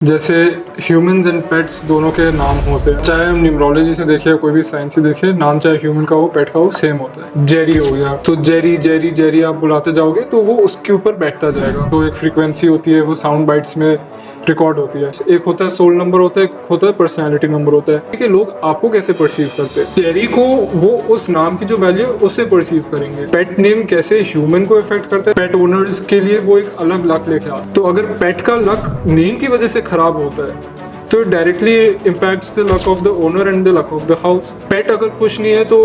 जैसे humans and pets दोनों के नाम होते हैं, चाहे हम न्यूमरोलॉजी से देखें या कोई भी साइंस से देखें, नाम चाहे ह्यूमन का हो पेट का हो सेम होता है। जेरी हो गया तो जेरी जेरी जेरी आप बुलाते जाओगे तो वो उसके ऊपर बैठता जाएगा। तो एक फ्रीक्वेंसी होती है, वो साउंड बाइट्स में रिकॉर्ड होती है। एक होता है सोल नंबर होता है, एक होता है पर्सनैलिटी नंबर होता है कि लोग आपको कैसे परसीव करते हैं। जेरी को वो उस नाम की जो वैल्यू है उससे परसीव करेंगे। पेट नेम कैसे ह्यूमन को इफेक्ट करता है, पेट ओनर्स के लिए वो एक अलग लक लेके आता है। तो अगर पेट का लक नेम की वजह से खराब होता है तो directly impacts the luck of the owner and the luck of the house. Pet अगर खुश नहीं है तो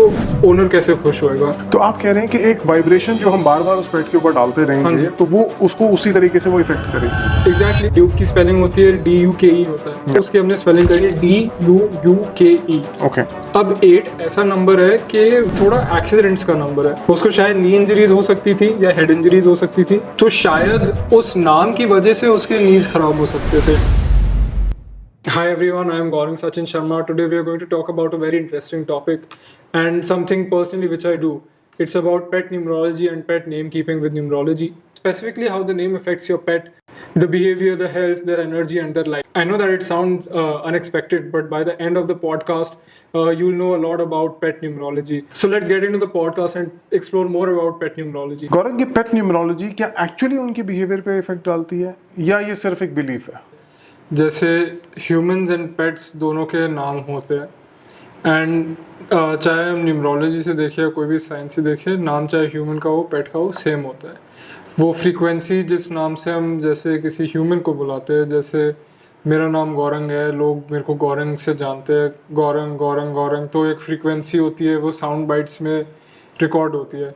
ओनर कैसे खुश होएगा। तो आप कह रहे हैं कि एक वाइब्रेशन जो हम बार बार उस पेट के ऊपर डालते रहेंगे तो वो उसको उसी तरीके से वो इफेक्ट करेगी। एग्जैक्टली। ड्यूक की स्पेलिंग होती है DUKE होता है, उसकी हमने स्पेलिंग करी DUUKE। ओके। अब 8 ऐसा नंबर है कि थोड़ा एक्सीडेंट्स का नंबर है। उसको शायद नी इंजरीज हो सकती थी या हेड इंजरीज हो सकती थी, तो शायद उस नाम की वजह से उसके नीज खराब हो सकते थे। Hi everyone, I am Gaurang Sachin Sharma. Today we are going to talk about a very interesting topic and something personally which I do. It's about pet numerology and pet name keeping with numerology. Specifically how the name affects your pet, the behavior, the health, their energy and their life. I know that it sounds unexpected, but by the end of the podcast, you'll know a lot about pet numerology. So let's get into the podcast and explore more about pet numerology. गौरव, ये पेट numerology क्या actually उनके behaviour पे effect डालती है या ये सिर्फ एक बिलीफ है? जैसे ह्यूमंस एंड पेट्स दोनों के नाम होते हैं एंड चाहे हम न्यूमरोलॉजी से देखें या कोई भी साइंस से देखें, नाम चाहे ह्यूमन का हो पेट का हो सेम होता है। वो फ्रीक्वेंसी जिस नाम से हम जैसे किसी ह्यूमन को बुलाते हैं, जैसे मेरा नाम गौरंग है, लोग मेरे को गौरंग से जानते हैं, गौरंग गौरंग गौरंग, तो एक फ्रीक्वेंसी होती है, वो साउंड बाइट्स में रिकॉर्ड होती है।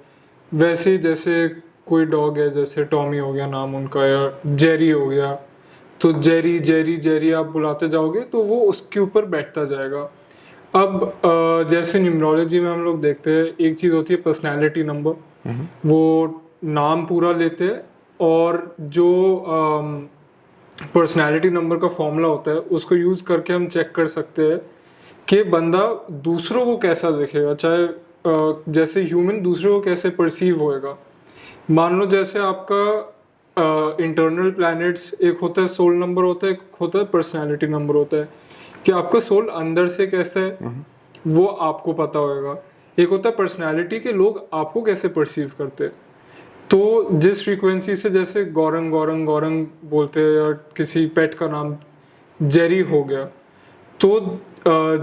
वैसे ही जैसे कोई डॉग है, जैसे टॉमी हो गया नाम उनका, या जेरी हो गया, तो जेरी जेरी जेरी आप बुलाते जाओगे तो वो उसके ऊपर बैठता जाएगा। अब जैसे न्यूमरोलॉजी में हम लोग देखते हैं, एक चीज़ होती है पर्सनैलिटी नंबर, वो नाम पूरा लेते हैं और जो पर्सनैलिटी नंबर का फॉर्मूला होता है उसको यूज़ करके हम चेक कर सकते हैं कि बंदा दूसरों को कैसा देखेगा, चाहे जैसे ह्यूमन दूसरों को कैसे परसीव होएगा। मान लो जैसे आपका इंटरनल प्लैनेट्स, एक होता है सोल नंबर होता है, एक होता है पर्सनैलिटी नंबर होता है, कि आपका सोल अंदर से कैसा है वो आपको पता होगा। एक होता है पर्सनैलिटी के लोग आपको कैसे परसीव करते हैं। तो जिस फ्रीक्वेंसी से जैसे गौरंग गौरंग गौरंग बोलते हैं या किसी पेट का नाम जेरी हो गया, तो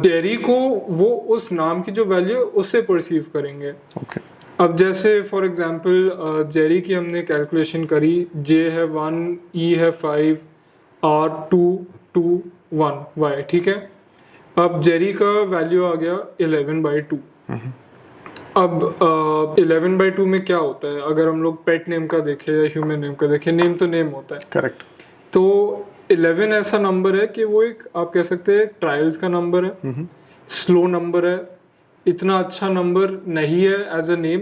जेरी को वो उस नाम की जो वैल्यू है उससे परसीव करेंगे। ओके। अब जैसे फॉर एग्जांपल जेरी की हमने कैलकुलेशन करी, J है 1, E है 5, R 2 2 1 Y, ठीक है। अब जेरी का वैल्यू आ गया 11/2। अब 11/2 में क्या होता है, अगर हम लोग पेट नेम का देखें या ह्यूमन नेम का देखें, नेम तो नेम होता है, करेक्ट। तो 11 ऐसा नंबर है कि वो एक आप कह सकते हैं ट्रायल्स का नंबर है, स्लो नंबर है, इतना अच्छा नंबर नहीं है एज अ नेम।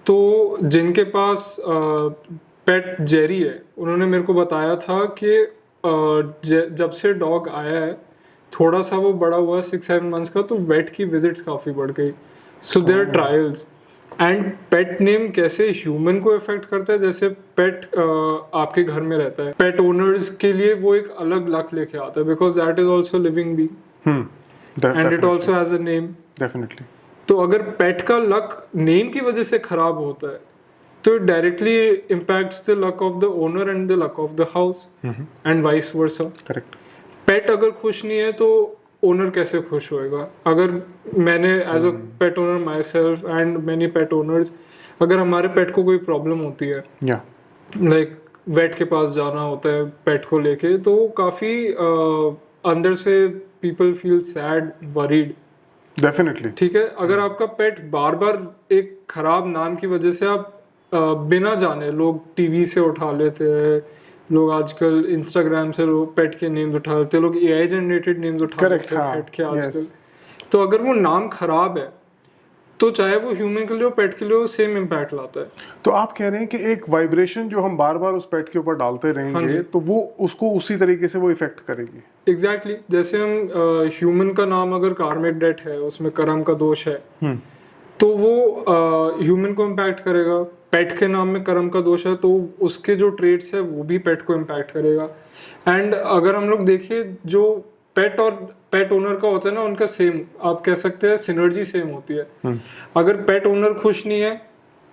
तो जिनके पास पेट जेरी है उन्होंने मेरे को बताया था कि जब से डॉग आया है थोड़ा सा वो बड़ा हुआ 6-7 मंथ्स का, तो वेट की विजिट्स काफ़ी बढ़ गई। So their trials and pet name कैसे ह्यूमन को इफेक्ट करता है। जैसे पेट आपके घर में रहता है, पेट ओनर्स के लिए वो एक अलग लक लेके आता है, because that is also living being and it also has a name. Definitely. तो अगर पेट का लक नेम की वजह से खराब होता है तो it directly impacts the luck of the owner and the luck of the house and vice versa. Correct. Pet अगर खुश नहीं है तो ओनर कैसे खुश होएगा। अगर मैंने as a pet owner myself and many pet owners, अगर हमारे पेट को कोई प्रॉब्लम होती है, लाइक वेट के पास जाना होता है पेट को लेके, तो काफ़ी अंदर से people feel sad, worried. Definitely. ठीक है। अगर आपका पेट बार बार एक खराब नाम की वजह से आप बिना जाने, लोग टीवी से उठा लेते हैं, लोग आजकल इंस्टाग्राम से लोग पेट के नेम्स उठा लेते हैं, लोग AI जनरेटेड नेम्स उठा लेते हैं पेट के आजकल। तो अगर वो नाम खराब है तो चाहे वो ह्यूमन के लिए हो पेट के लिए हो सेम इम्पैक्ट लाता है। तो आप कह रहे हैं कि एक वाइब्रेशन जो हम बार बार उस पेट के ऊपर डालते रहेंगे तो वो उसको उसी तरीके से वो इफेक्ट करेगी। एग्जैक्टली। जैसे हम ह्यूमन का नाम अगर कार्मिक डेट है, उसमें कर्म का दोष है, तो वो ह्यूमन को इम्पैक्ट करेगा। पेट के नाम में कर्म का दोष है तो उसके जो ट्रेट्स है वो भी पेट को इम्पैक्ट करेगा। एंड अगर हम लोग देखें जो पेट और पेट ओनर का होता है ना, उनका सेम आप कह सकते हैं सिनर्जी सेम होती है। अगर पेट ओनर खुश नहीं है,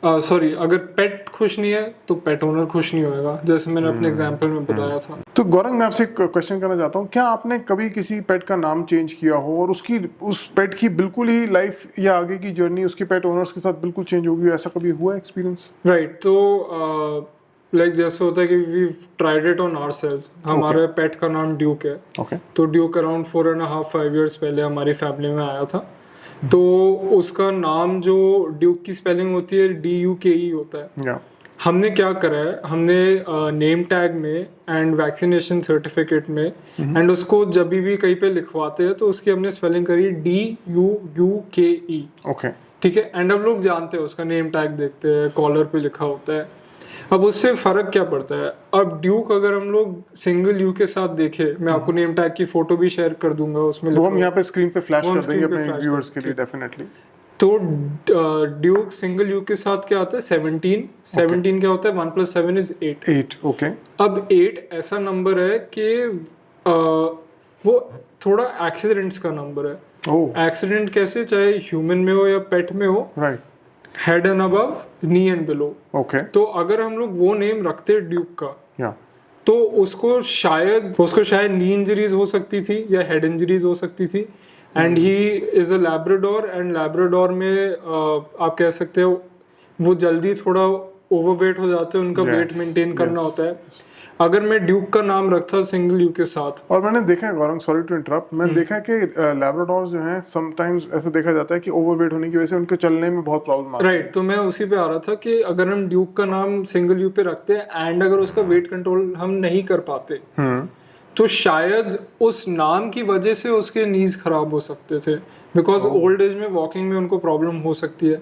सॉरी, अगर पेट खुश नहीं है तो पेट ओनर खुश नहीं होएगा, जैसे मैंने अपने एग्जांपल में बताया था। तो गौरंग, मैं आपसे एक क्वेश्चन करना चाहता हूँ, क्या आपने कभी किसी पेट का नाम चेंज किया हो और उसकी उस पेट की बिल्कुल ही लाइफ या आगे की जर्नी उसके पेट ओनर्स के साथ बिल्कुल चेंज होगी, ऐसा कभी हुआ एक्सपीरियंस? राइट, तो लाइक जैसे होता है कि we tried it on ourselves. हमारे पेट का नाम ड्यूक है। ओके। तो ड्यूक अराउंड 4.5-5 इयर्स पहले हमारी फैमिली में आया था। तो उसका नाम जो ड्यूक की स्पेलिंग होती है DUKE होता है। हमने क्या करा है, हमने नेम टैग में एंड वैक्सीनेशन सर्टिफिकेट में एंड उसको जब भी कहीं पे लिखवाते हैं तो उसकी हमने स्पेलिंग करी DUUKE। ओके, ठीक है। एंड अब लोग जानते हैं, उसका नेम टैग देखते हैं, कॉलर पे लिखा होता है। अब उससे फर्क क्या पड़ता है, अब ड्यूक अगर हम लोग सिंगल यू के साथ देखें, मैं आपको नेम टैग की फोटो भी शेयर कर दूंगा, उसमें वो हम यहाँ पे स्क्रीन पे फ्लैश वो हम कर देंगे screen पे अपने flash व्यूअर्स कर के लिए डेफिनेटली। तो ड्यूक सिंगल यू के साथ क्या आता है 17 क्या होता है 1 + 7 = 8। ओके। अब 8 ऐसा नंबर है कि वो थोड़ा एक्सीडेंट्स का नंबर है। एक्सीडेंट कैसे, चाहे ह्यूमन में हो या पेट में हो, right, head and above, knee and below. Okay. तो अगर हम लोग वो नेम रखते ड्यूक का, या तो उसको शायद नी इंजरीज हो सकती थी या हेड इंजरीज हो सकती थी। And he is a Labrador, and Labrador में आप कह सकते हो वो जल्दी थोड़ा ओवरवेट हो जाते हैं, उनका वेट मेंटेन करना होता है। अगर मैं ड्यूक का नाम रखता सिंगल यू के साथ, और मैंने देखा है गौरंग, सॉरी टू इंटरप्ट, मैंने देखा है कि लैब्राडोर्स जो हैं समटाइम्स ऐसा देखा जाता है कि ओवरवेट होने की वजह से उनके चलने में बहुत प्रॉब्लम आती है। राइट, तो मैं उसी पे आ रहा था कि अगर हम ड्यूक का नाम सिंगल यू पे रखते हैं एंड अगर उसका वेट कंट्रोल हम नहीं कर पाते तो शायद उस नाम की वजह से उसके नीज खराब हो सकते थे, बिकॉज ओल्ड एज में वॉकिंग में उनको प्रॉब्लम हो सकती है।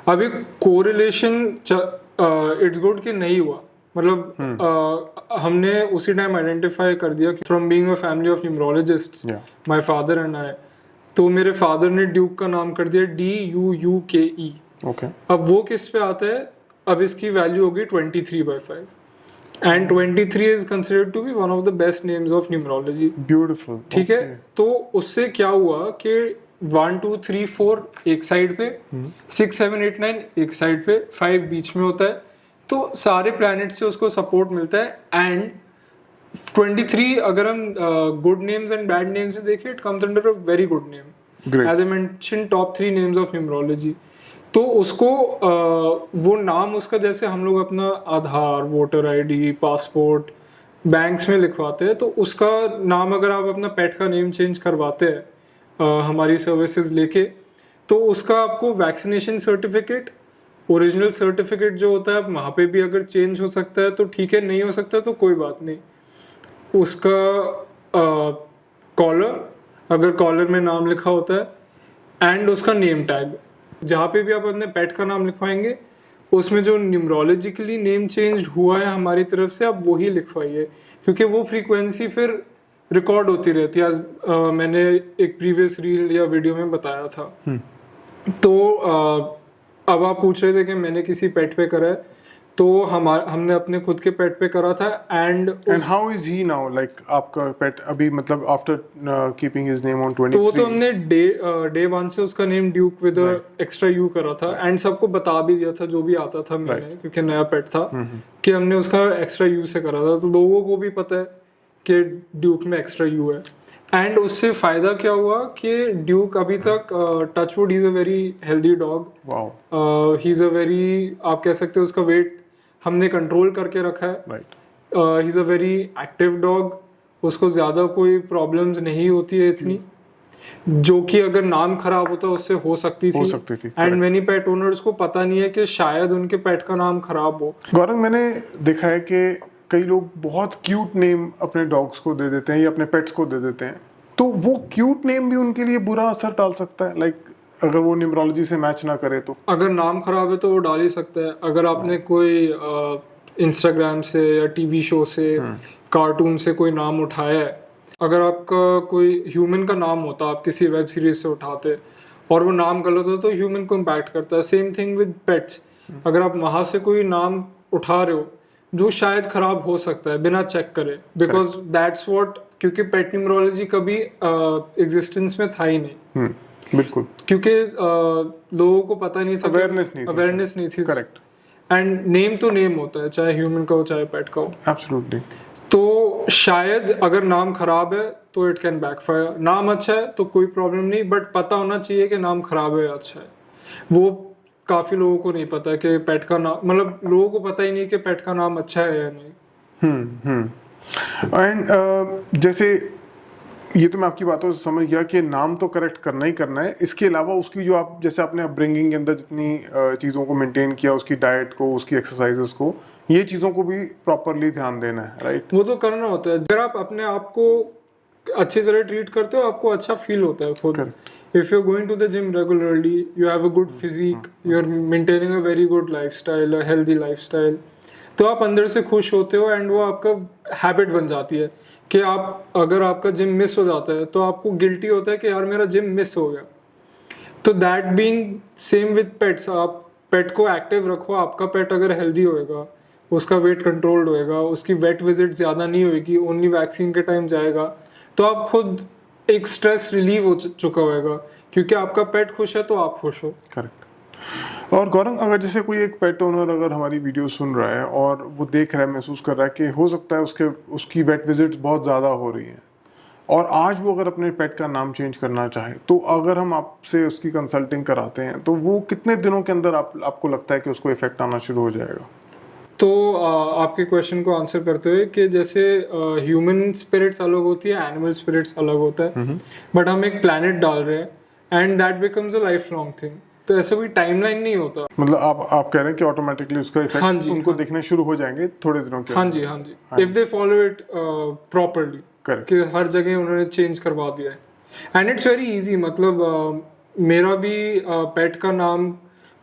अभी कोरिलेशन इट्स गुड कि नहीं हुआ, मतलब हमने उसी टाइम आइडेंटिफाई कर दिया कि from being a family of numerologists, my father and I, तो मेरे फादर ने ड्यूक का नाम कर दिया DUUKE। ओके। अब वो किस पे आता है, अब इसकी वैल्यू होगी 23/5 and 23 is considered to be one of the best names of numerology. Beautiful. ठीक है, तो उससे क्या हुआ कि 1 2 3 4 एक साइड पे, 6 7 8 9 एक साइड पे, 5 बीच में होता है। तो सारे प्लैनेट से उसको सपोर्ट मिलता है। एंड 23 अगर हम good names and bad names में देखें, it comes under a very good name, as I mention top 3 names of numerology. तो उसको वो नाम उसका, जैसे हम लोग अपना Aadhaar, voter ID, passport banks में लिखवाते हैं, तो उसका नाम अगर आप अपना पेट का नेम चेंज करवाते हैं हमारी सर्विसेज लेके, तो उसका आपको वैक्सीनेशन सर्टिफिकेट, ओरिजिनल सर्टिफिकेट जो होता है वहाँ पे भी अगर चेंज हो सकता है तो ठीक है, नहीं हो सकता तो कोई बात नहीं। उसका कॉलर, अगर कॉलर में नाम लिखा होता है, एंड उसका नेम टैग, जहाँ पे भी आप अपने पेट का नाम लिखवाएंगे उसमें जो न्यूमरोलॉजिकली नेम चेंज हुआ है हमारी तरफ से, आप वही लिखवाइए, क्योंकि वो फ्रीक्वेंसी फिर रिकॉर्ड होती रहती है। आज मैंने एक प्रीवियस रील या वीडियो में बताया था। तो अब आप पूछ रहे थे कि मैंने किसी पेट पे करा है, तो हमने अपने खुद के पेट पे करा था। And how is he now, like आपका पेट अभी, मतलब after keeping his name on 23? तो वो तो हमने डे 1 से उसका name Duke with extra you करा था, एंड सबको बता भी दिया था जो भी आता था मैंने, क्योंकि नया पेट था, कि हमने उसका एक्स्ट्रा यू से करा था। तो लोगों को भी पता है कि ड्यूक में एक्स्ट्रा यू है। एंड उससे फायदा क्या हुआ कि ड्यूक अभी तक touchwood, he is a very healthy dog. Wow. He is a very, आप कह सकते हो उसका वेट हमने कंट्रोल करके रखा है। Right. He is a very active dog, उसको ज्यादा कोई प्रॉब्लम्स नहीं होती है इतनी, जो कि अगर नाम खराब होता उससे हो सकती थी। एंड मेनी पेट ओनर्स को पता नहीं है कि शायद उनके पेट का नाम खराब हो। गौरंग, मैंने देखा है कि कई लोग बहुत क्यूट नेम अपने डॉग्स को दे देते हैं या अपने पेट्स को दे देते हैं, तो वो क्यूट नेम भी उनके लिए बुरा असर डाल सकता है, लाइक अगर वो न्यूमरोलॉजी से मैच ना करे तो? अगर नाम खराब है तो वो डाल ही सकता है। अगर आपने कोई इंस्टाग्राम से या टीवी शो से, कार्टून से कोई नाम उठाया है, अगर आपका कोई ह्यूमन का नाम होता, आप किसी वेब सीरीज से उठाते और वो नाम गलत हो तो ह्यूमन को इम्पैक्ट करता है। सेम थिंग विद पेट्स, अगर आप वहां से कोई नाम उठा रहे हो जो शायद खराब हो सकता है बिना चेक करे, बिकॉज दैट्स व्हाट, क्योंकि पेट न्यूमरोलॉजी कभी एग्जिस्टेंस में था ही नहीं। बिल्कुल, क्योंकि लोगों को पता नहीं था, अवेयरनेस नहीं थी। करेक्ट। एंड नेम तो नेम होता है, चाहे ह्यूमन का हो चाहे पेट का हो। एब्सोल्युटली। तो शायद अगर नाम खराब है तो इट कैन बैकफायर, नाम अच्छा है तो कोई प्रॉब्लम नहीं, बट पता होना चाहिए कि नाम खराब है या अच्छा है। वो काफी लोगों को नहीं पता कि पेट का नाम, मतलब लोगों को पता ही नहीं कि पेट का नाम अच्छा है या नहीं। एंड जैसे ये तो मैं आपकी बातों से समझ गया कि नाम तो करेक्ट करना ही करना है, इसके अलावा उसकी जो आप जैसे आपने अपब्रिंगिंग के अंदर जितनी चीज़ों को मेंटेन किया, उसकी डाइट को, उसकी एक्सरसाइजेस को, ये चीज़ों को भी प्रॉपरली ध्यान देना है, राइट? वो तो करना होता है। अगर आप अपने आप को अच्छी तरह ट्रीट करते हो, आपको अच्छा फील होता है खुद। If you're going to the gym regularly, you have a good physique, you're maintaining a very good lifestyle, a healthy lifestyle, तो आप अंदर से खुश होते हो एंड वो आपका हैबिट बन जाती है कि आप, अगर आपका जिम मिस हो जाता है तो आपको गिल्टी होता है कि यार मेरा जिम मिस हो गया। तो that being same with pets, आप पेट को एक्टिव रखो। आपका पेट अगर हेल्दी होएगा, उसका वेट कंट्रोल्ड होएगा, उसकी वेट विजिट ज़्यादा नहीं होएगी, ओनली वैक्सीन के टाइम जाएगा, तो आप खुद एक स्ट्रेस रिलीव हो चुका होगा, क्योंकि आपका पेट खुश है तो आप खुश हो। करेक्ट। और गौरव, अगर जैसे कोई एक पेट ओनर अगर हमारी वीडियो सुन रहा है और वो देख रहा है, महसूस कर रहा है कि हो सकता है उसकी वेट विजिट्स बहुत ज़्यादा हो रही हैं, और आज वो अगर अपने पेट का नाम चेंज करना चाहे, तो अगर हम आपसे उसकी कंसल्टिंग कराते हैं तो वो कितने दिनों के अंदर आपको लगता है कि उसको इफेक्ट आना शुरू हो जाएगा? तो आपके क्वेश्चन को आंसर करते हुए कि जैसे ह्यूमन स्पिरिट्स अलग होती है, एनिमल स्पिरिट्स अलग होता है, बट हम एक प्लैनेट डाल रहे हैं and that becomes a life long thing. तो ऐसा कोई टाइमलाइन नहीं होता। मतलब आप कह रहे हैं कि ऑटोमेटिकली उसका इफेक्ट उनको दिखने शुरू हो जाएंगे थोड़े दिनों के अंदर? हाँ जी, if they follow it properly, कि हर जगह उन्होंने चेंज करवा दिया है। And it's very easy. मतलब मेरा भी पेट का नाम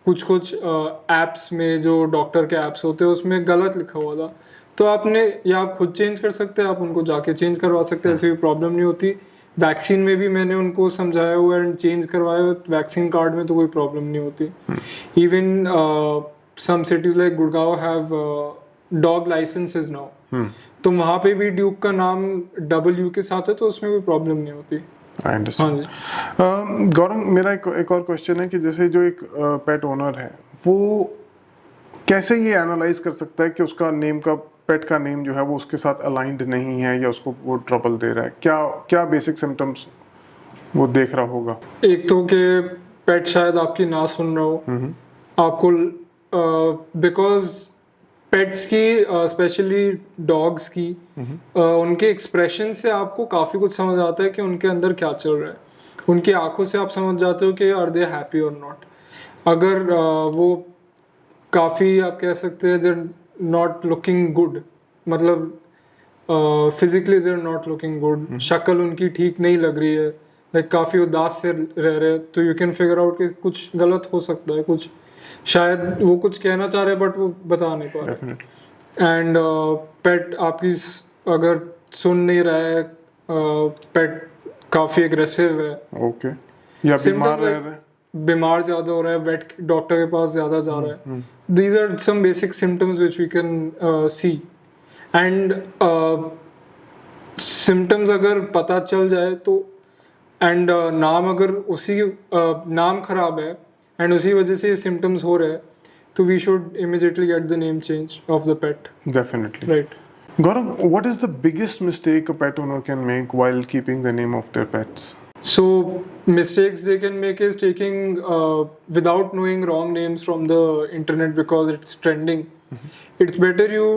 कुछ एप्स में, जो डॉक्टर के एप्स होते हैं, उसमें गलत लिखा हुआ था। तो आपने, या आप खुद चेंज कर सकते हैं, आप उनको जाके चेंज करवा सकते हैं, ऐसी कोई प्रॉब्लम नहीं होती। वैक्सीन में भी मैंने उनको समझाया हुआ एंड चेंज करवाया, वैक्सीन कार्ड में तो कोई प्रॉब्लम नहीं होती। Even some cities like Gurgaon have dog licences now, तो वहाँ पे भी ड्यूक का नाम डबल यू के साथ है, तो उसमें कोई प्रॉब्लम नहीं होती। I understand. गौरव, मेरा एक और क्वेश्चन है कि जैसे जो एक पेट ओनर है, वो कैसे ये एनालाइज कर सकता है कि उसका नेम का, पेट का नेम जो है वो उसके साथ अलाइंड नहीं है, या उसको वो ट्रबल दे रहा है? क्या बेसिक सिम्टम्स वो देख रहा होगा? एक तो कि पेट शायद आपकी ना सुन रहा हो आपको, बिकॉज पेट्स की, स्पेशली डॉग्स की, उनके एक्सप्रेशन से आपको काफ़ी कुछ समझ आता है कि उनके अंदर क्या चल रहा है। उनकी आंखों से आप समझ जाते हो कि आर दे हैप्पी और नॉट। अगर वो काफ़ी, आप कह सकते हैं, देर नॉट लुकिंग गुड, मतलब physically there not looking good, शक्ल उनकी ठीक नहीं लग रही है, लाइक काफ़ी उदास से रह रहे हैं, तो यू कैन फिगर आउट कि कुछ गलत हो सकता है, कुछ शायद वो कुछ कहना चाह रहे हैं बट वो बता नहीं पा रहे। एंड पेट आपकी अगर सुन नहीं रहा है, पेट काफी एग्रेसिव है, ओके, या बीमार रह रहा है, बीमार ज्यादा हो रहा है, वेट डॉक्टर के पास ज्यादा जा रहा है, these are some basic symptoms which we can see. And symptoms अगर पता चल जाए तो, एंड नाम अगर उसी नाम खराब है एंड उसी वजह से सिम्टम्स हो रहे हैं, तो we should immediately get the name change of the pet. Definitely, right. Gaurav, what is the biggest mistake a pet owner can make while keeping the name of their pets? So mistakes they can make is taking without knowing wrong names from the internet because it's trending. It's better you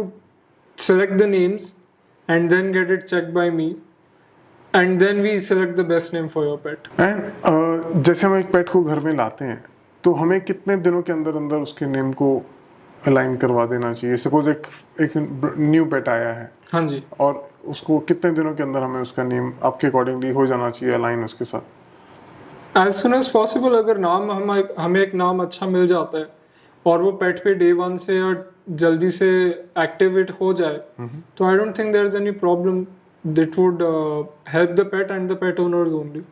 select the names and then get it checked by me, and then we select the best name for your pet. And जैसे हम एक पेट को घर में लाते हैं, तो हमें कितने दिनों के अंदर अंदर उसके नेम को अलाइन करवा देना चाहिए? सपोज एक न्यू पेट आया है, हाँ जी, और उसको कितने दिनों के अंदर हमें उसका नेम आपके अकॉर्डिंगली हो जाना चाहिए अलाइन उसके साथ? As soon as possible. अगर नाम हमें एक नाम अच्छा मिल जाता है और वो पेट पे डे 1 से या जल्दी से एक्टिवेट हो जाए, तो I don't think there is any problem. That would help the pet and the pet owners only.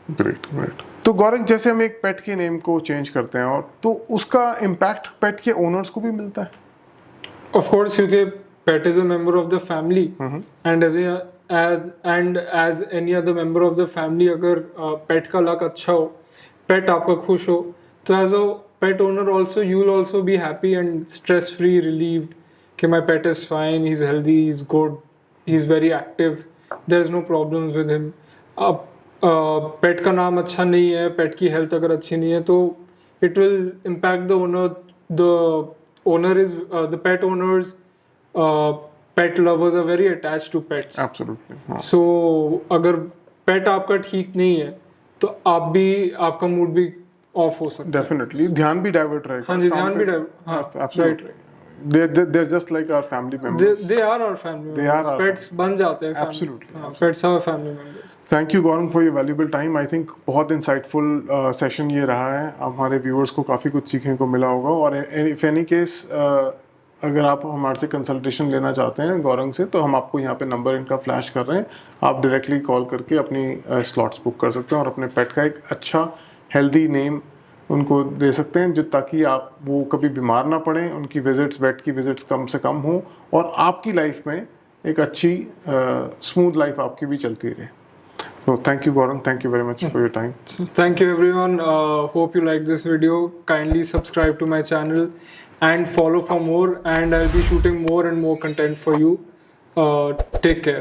Great, great. तो गौरव, जैसे हम एक पेट के नेम को चेंज करते हैं, और तो उसका इम्पैक्ट पेट के ओनर्स को भी मिलता है? Of course, क्योंकि pet is a member of the family, and as any other member of the family, अगर pet का luck अच्छा हो, pet आपका खुश हो, तो as a pet owner also you'll also be happy and stress free, relieved कि my pet is fine, he's healthy, he's good, he's very active, there's no problems with him. अब पेट का नाम अच्छा नहीं है, पेट की हेल्थ अगर अच्छी नहीं है, तो it will impact the owner. The pet owners, pet lovers are very attached to pets. Absolutely. हाँ. So अगर पेट आपका ठीक नहीं है तो आपका मूड भी ऑफ हो सकता है. Definitely. ध्यान भी डाइवर्ट रहेगा. हाँ जी, ध्यान भी हाँ, Absolutely. They're just like our family members. They are our family They are members. our Pets बन जाते हैं. Absolutely. हाँ, pets are family members. Thank you Gaurang for your valuable time. I think बहुत insightful session ये रहा है. हमारे viewers को काफ़ी कुछ सीखने को मिला होगा. और if any case अगर आप हमारे से कंसल्टेशन लेना चाहते हैं गौरंग से, तो हम आपको यहाँ पे नंबर इनका फ्लैश कर रहे हैं. आप डायरेक्टली कॉल करके अपनी स्लॉट्स बुक कर सकते हैं और अपने पेट का एक अच्छा हेल्दी नेम उनको दे सकते हैं, जो ताकि आप वो कभी बीमार ना पड़ें, उनकी विजिट्स, वेट की विजिट्स कम से कम हो और आपकी लाइफ में एक अच्छी स्मूथ लाइफ आपकी भी चलती रहे. So thank you Gaurang, thank you very much for your time. So, thank you everyone. Hope you liked this video. Kindly subscribe to my channel and follow for more, and I'll be shooting more and more content for you. Take care.